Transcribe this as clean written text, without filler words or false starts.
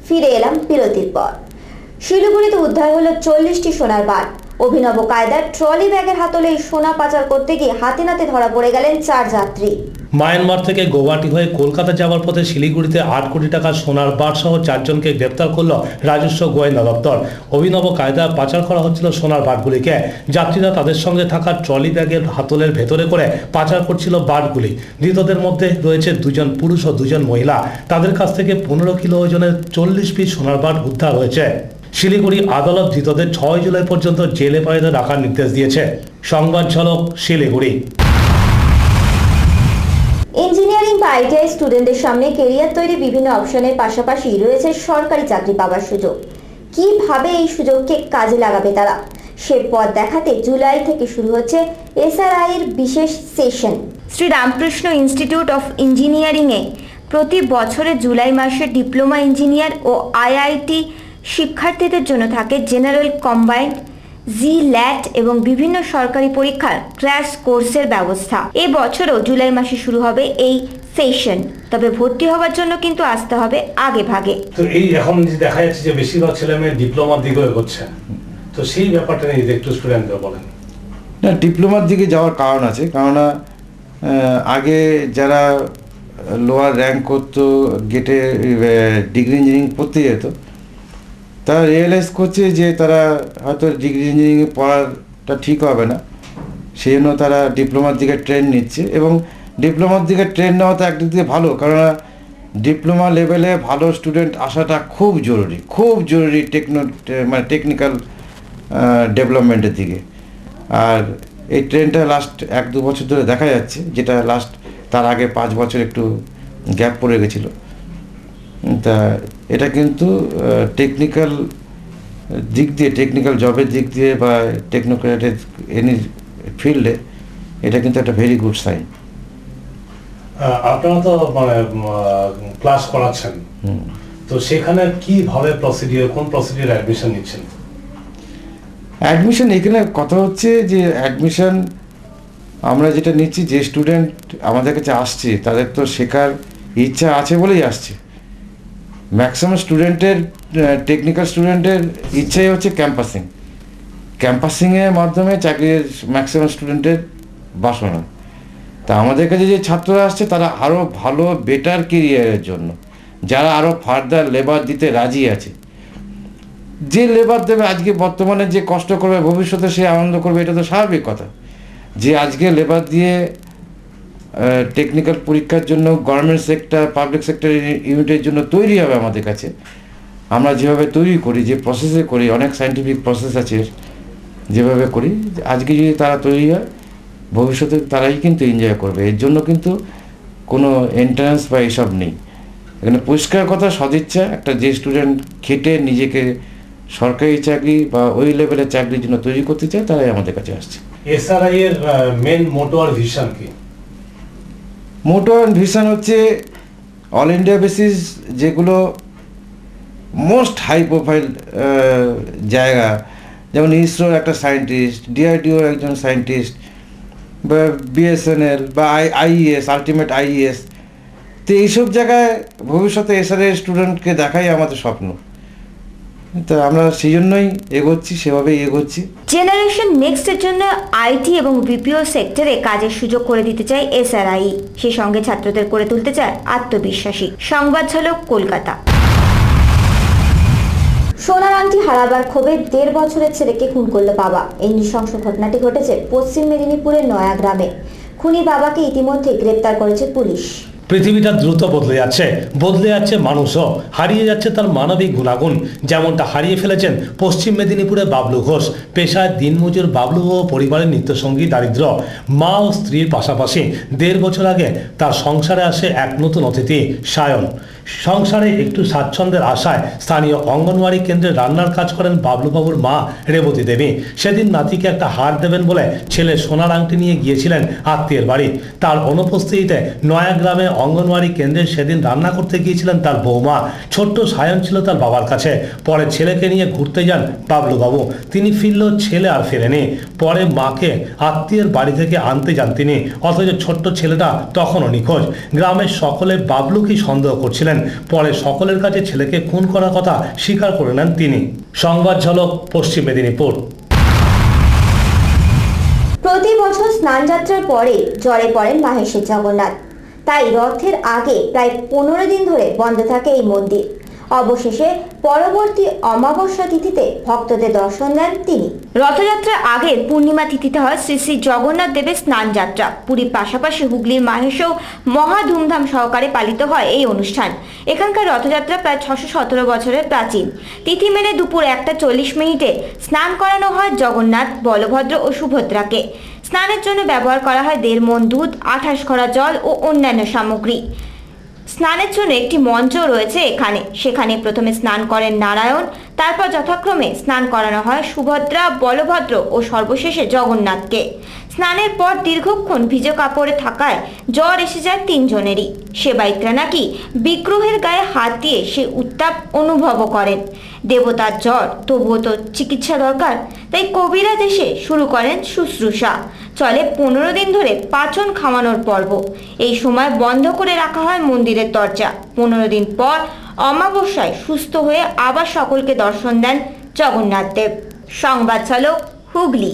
ফিরে এলাম বিরতির পর। শিলিগুড়িতে উদ্ধার হলো 40টি সোনার বার। অভিনব কায়দায় ট্রলি ব্যাগের হাতলে এই সোনা পাচার করতে গিয়ে হাতে নাতে ধরা পড়ে গেলেন 4 যাত্রী। মায়ানমার থেকে গৌহাটি হয়ে কলকাতা যাওয়ার পথে শিলিগুড়িতে 8 কোটি টাকার সোনার বার সহ 4 জনকে গ্রেপ্তার করল রাজস্ব গোয়েন্দা দপ্তর। অভিনব কায়দায় পাচার করা হচ্ছিল সোনার বারগুলিকে। যাত্রীরা তাদের সঙ্গে থাকা ট্রলি ব্যাগের হাতলের ভেতরে করে পাচার করছিল বারগুলি। ধৃতদের মধ্যে রয়েছে 2 জন পুরুষ ও 2 জন মহিলা। তাদের কাছ থেকে 15 কিলো ওজনের 40 পিস সোনার বার উদ্ধার হয়েছে। শিলিগুড়ি আদালত ধৃতদের 6 জুলাই পর্যন্ত জেলে পাইতে রাখার নির্দেশ দিয়েছে। সংবাদ ঝলক শিলিগুড়ি। ইঞ্জিনিয়ারিং বা আইটিআই স্টুডেন্টদের সামনে কেরিয়ার তৈরি বিভিন্ন অপশনের পাশাপাশি রয়েছে সরকারি চাকরি পাওয়ার সুযোগ। কিভাবে এই সুযোগকে কাজে লাগাবে তারা, সে পথ দেখাতে জুলাই থেকে শুরু হচ্ছে এসআরআই এর বিশেষ সেশন। শ্রী রামকৃষ্ণ ইনস্টিটিউট অফ ইঞ্জিনিয়ারিংয়ে প্রতি বছরে জুলাই মাসে ডিপ্লোমা ইঞ্জিনিয়ার ও আইআইটি শিক্ষার্থীদের জন্য থাকে জেনারেল কম্বাইন্ড, জি-ল্যাট এবং বিভিন্ন সরকারি পরীক্ষার ক্র্যাশ কোর্সের ব্যবস্থা। এই বছরও জুলাই মাসে শুরু হবে এই সেশন। তবে ভর্তি হওয়ার জন্য কিন্তু আসতে হবে আগে ভাগে। তো এই এখন যে দেখা যাচ্ছে যে বেশিরভাগ ছেলে মেয়ে ডিপ্লোমার দিকে এগোচ্ছে, তো সেই ব্যাপারটা নিয়ে একটু স্টুডেন্টদের বলেন। না, ডিপ্লোমার দিকে যাওয়ার কারণ আছে, কেননা আগে যারা লোয়ার র্যাঙ্ক করতো, গেটে ডিগ্রি ইঞ্জিনিয়ারিং পড়তে যেত, তারা রিয়েলাইজ করছে যে তারা হয়তো ডিগ্রি ইঞ্জিনিয়ারিং পড়াটা ঠিক হবে না, সেই জন্য তারা ডিপ্লোমার দিকে ট্রেন নিচ্ছে। এবং ডিপ্লোমার দিকে ট্রেন নেওয়া তো একদিক দিয়ে ভালো, কারণ ডিপ্লোমা লেভেলে ভালো স্টুডেন্ট আসাটা খুব জরুরি টেকনিক্যাল ডেভেলপমেন্টের দিকে। আর এই ট্রেনটা লাস্ট 1-2 বছর ধরে দেখা যাচ্ছে, যেটা তার আগে 5 বছর একটু গ্যাপ পড়ে গেছিলো। তা এটা কিন্তু টেকনিক্যাল দিক দিয়ে, টেকনিক্যাল জবের দিক দিয়ে বা টেকনোক্রেটের এনি ফিল্ডে এটা কিন্তু একটা ভেরি গুড সাইন। আপনারা তো মানে ক্লাস করাচ্ছেন, তো সেখানে কিভাবে কোন প্রসিডিউর অ্যাডমিশন নিচ্ছেন? অ্যাডমিশন এখানে কথা হচ্ছে যে অ্যাডমিশন আমরা যেটা নিচ্ছি, যে স্টুডেন্ট আমাদের কাছে আসছে তাদের তো শেখার ইচ্ছা আছে বলেই আসছে। ম্যাক্সিমাম স্টুডেন্টের, টেকনিক্যাল স্টুডেন্টের ইচ্ছাই হচ্ছে ক্যাম্পাসিংয়ের মাধ্যমে চাকরির ম্যাক্সিমাম স্টুডেন্টের বাসনা। তা আমাদের কাছে যে ছাত্ররা আসছে তারা আরও ভালো বেটার কেরিয়ারের জন্য, যারা আরও ফার্দার লেবার দিতে রাজি আছে। যে লেবার দেবে আজকে বর্তমানে যে কষ্ট করবে, ভবিষ্যতে সে আনন্দ করবে, এটা তো স্বাভাবিক কথা। যে আজকে লেবার দিয়ে টেকনিক্যাল পরীক্ষার জন্য গভর্নমেন্ট সেক্টর, পাবলিক সেক্টর ইউনিটের জন্য তৈরি হবে আমাদের কাছে, আমরা যেভাবে তৈরি করি, যে প্রসেসে করি, অনেক সায়েন্টিফিক প্রসেস আছে, যেভাবে করি, আজকে যদি তারা তৈরি হয় ভবিষ্যতে তারাই কিন্তু এনজয় করবে। এর জন্য কিন্তু কোনো এন্ট্রান্স বা এসব নেই। এখানে পরিষ্কার কথা, সদিচ্ছা, একটা যে স্টুডেন্ট খেটে নিজেকে সরকারি চাকরি বা ওই লেভেলের চাকরির জন্য তৈরি করতে চায় তারাই আমাদের কাছে আসছে। এসআরআই এর মেন মোটো আর ভিশন কি? মোটো অ্যান্ড ভিশন হচ্ছে অল ইন্ডিয়া বেসিস যেগুলো মোস্ট হাই প্রোফাইল জায়গা, যেমন ইসরোর একটা সায়েন্টিস্ট, ডিআরডিওর একজন সায়েন্টিস্ট, বা বিএসএনএল বা আইইএস, আলটিমেট আইইএস, তো এইসব জায়গায় ভবিষ্যতে এসআরআই স্টুডেন্টকে দেখাই আমাদের স্বপ্ন। তা আমরা সেই জন্যই এগোচ্ছি, সেভাবেই এগোচ্ছি। জেনারেশন নেক্সটের জন্য আইটি এবং বিপিও সেক্টরে কাজের সুযোগ করে দিতে চায় এসআরআই। সেই সঙ্গে ছাত্রদের করে তুলতে চায় আত্মবিশ্বাসী। সংবাদ ঝলক কলকাতা। সোনার আংটি হারাবার ক্ষোভে 1.5 বছরের ছেলেকে খুন করল বাবা। এই নৃশংস ঘটনাটি ঘটেছে পশ্চিম মেদিনীপুরের নয়াগ্রামে। খুনি বাবাকে ইতিমধ্যে গ্রেপ্তার করেছে পুলিশ। পৃথিবীটা দ্রুত বদলে যাচ্ছে মানুষও, হারিয়ে যাচ্ছে তার মানবিক গুণাগুণ। যেমনটা হারিয়ে ফেলেছেন পশ্চিম মেদিনীপুরে বাবলু ঘোষ। পেশায় দিনমজুর বাবলু ও পরিবারের নিত্যসঙ্গী দারিদ্র। মা ও স্ত্রীর পাশাপাশি 1.5 বছর আগে তার সংসারে আসে এক নতুন অতিথি, সায়ন। সংসারে একটু স্বাচ্ছন্দ্যের আশায় স্থানীয় অঙ্গনওয়াড়ি কেন্দ্রে রান্নার কাজ করেন বাবলুবাবুর মা রেবতী দেবী। সেদিন নাতিকে একটা হার দেবেন বলে ছেলে সোনার আংটি নিয়ে গিয়েছিলেন আত্মীয়ের বাড়ি। তার অনুপস্থিতিতে নয়াগ্রামে অঙ্গনওয়াড়ি কেন্দ্রে সেদিন রান্না করতে গিয়েছিলেন তার বৌমা। ছোট্ট সায়ন ছিল তার বাবার কাছে। পরে ছেলেকে নিয়ে ঘুরতে যান বাবলুবাবু। তিনি ফিরলেও ছেলে আর ফেরেনি। পরে মাকে আত্মীয়ের বাড়ি থেকে আনতে যান তিনি, অথচ ছোট্ট ছেলেটা তখনও নিখোঁজ। গ্রামের সকলে বাবলুকেই সন্দেহ করছিলেন। পরে সকলের কাছে ছেলেকে খুন করার কথা স্বীকার করে নেন তিনি। সংবাদ ঝলক, পশ্চিম মেদিনীপুর। প্রতি বছর স্নানযাত্রার পরে জ্বরে পড়েন মাহেশের জগন্নাথ। তাই রথের আগে প্রায় 15 দিন ধরে বন্ধ থাকে এই মন্দির। অবশেষে পরবর্তী অমাবস্যা তিথিতে ভক্তদের দর্শন দেন তিনি। রথযাত্রার আগের পূর্ণিমা তিথিতে হয় শ্রী শ্রী জগন্নাথ দেবের স্নান যাত্রা। পুরীর পাশাপাশি হুগলির মাহেশেও মহা ধুমধাম সহকারে পালিত হয় এই অনুষ্ঠান। এখানকার রথযাত্রা প্রায় 617 বছরের প্রাচীন। তিথি মেনে দুপুর 1:40 স্নান করানো হয় জগন্নাথ, বলভদ্র ও সুভদ্রাকে। স্নানের জন্য ব্যবহার করা হয় 1.5 মণ দুধ, 28 ঘড়া জল ও অন্যান্য সামগ্রী। স্নানের জন্য একটি মঞ্চ রয়েছে এখানে। সেখানে প্রথমে স্নান করেন নারায়ণ, তারপর যথাক্রমে স্নান করানো হয় সুভদ্রা, বলভদ্র ও সর্বশেষে জগন্নাথকে। স্নানের পর দীর্ঘক্ষণ ভিজে কাপড়ে থাকায় জ্বর এসে যায় 3 জনেরই। সেবায়িতরা নাকি বিগ্রহের গায়ে হাত দিয়ে সে উত্তাপ অনুভবও করেন। দেবতার জ্বর, তবুও তো চিকিৎসা দরকার, তাই কবিরাজ এসে শুরু করেন শুশ্রূষা। চলে 15 দিন ধরে পাচন খাওয়ানোর পর্ব। এই সময় বন্ধ করে রাখা হয় মন্দিরের দরজা। 15 দিন পর অমাবস্যায় সুস্থ হয়ে আবার সকলকে দর্শন দেন জগন্নাথ দেব। সংবাদ ঝলক, হুগলি।